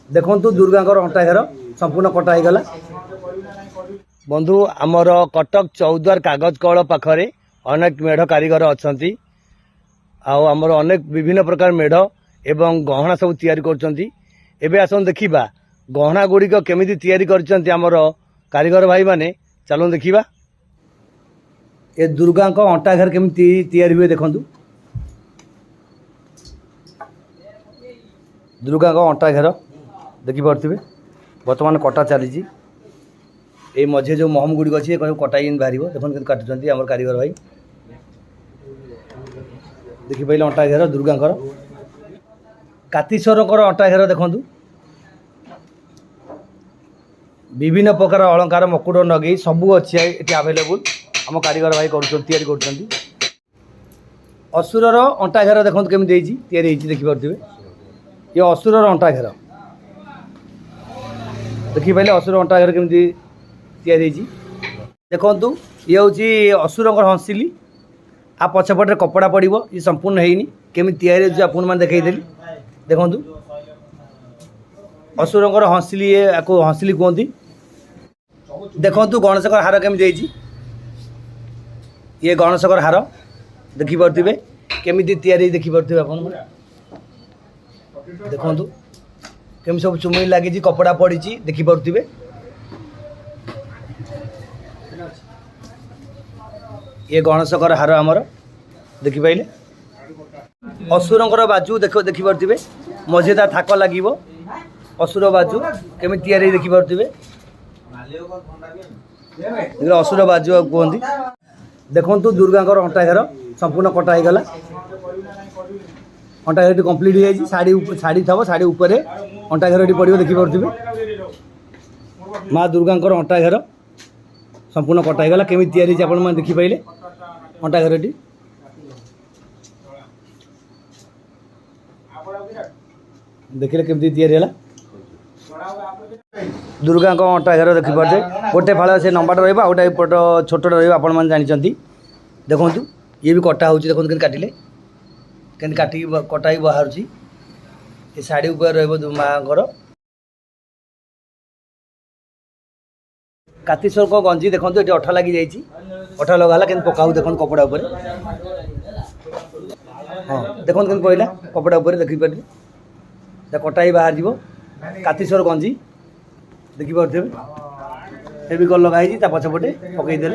देखु दुर्गा अंटा घेर संपूर्ण कटा होगला। बंधु आमर कटक चौद्वार कागज कल पाखरे अनेक मेढ़ कारीगर अच्छा आमर अनेक विभिन्न प्रकार मेढ़ एवं गहना सब तैयारी कर आसन देखा गहना गुड़िक केमिति तैयारी करछन्ति आमर कारीगर भाई माने। चलो देखा ये दुर्गा अंटा घर केमिति तैयारी हुए देखु। दुर्गा अंटा घेर देखिपे बर्तमान कटा चली ये मझे जो महम गुड़िक अच्छी कटाई बाहर देखते काटुंट आम कारीगर भाई देखिपारे अंटा घेर दुर्गा कातीश्वर अंटा घेर देखु विभिन्न प्रकार अलंकार मकुड़ नगे सबू अच्छी ये आवेलेबुल आम कारीगर भाई कर असुरर अंटा घेर देखते केमी देखिपे ये असुरर अंटा घेर देखिपारे असुर अंटा घेर केमी देखु ये हूँ असुर हंसिली आ पछपटे कपड़ा पड़ो ये संपूर्ण होनी केमी आपने देखईदेली देखु असुर हंसिली ये हंसिली कहती देखु गणेशकर हार केमी ये गणेशकर हार देखिपे केमी देखिपे आप देखु केमी सब चुमड़ी लगी कपड़ा पड़ी देखिपे ये गणेशकर हार आमर देखिपारे असुरंकर बाजू देखिपे मझेदार थाक लगे असुर बाजू केमी देखिपे असुर बाजू कहती देखु दुर्गा अंटा घेर संपूर्ण कटा होगला। अंटा घेर कम्प्लीट हो शाढ़ी थब शाढ़ी उपरे अंटा घेर पड़ो देखिपे माँ दुर्गा अंटा घेर संपूर्ण कटा होगला केमी आप देखिपारे अंटा घेर देखिले केमती या दुर्गा अंटा घेर देखिपे गोटे फाड़ से लंबाटा रोटे पट छोटा रही जानते देखु ये भी कटा हो देखो के काटिले के कटा ही बाहर ये शाढ़ी उपर माँ कातीश्वर को गंजी देखो ये अठा लगी जाइए अठा लगाला के पकाऊ देखो कपड़ा उपर हाँ देखो के पड़ा कपड़ा उपर देखिपारे कटा ही बाहर जीव कातीश्वर गंजी देखिपे ये भी कल लगाई पछपटे पकईदे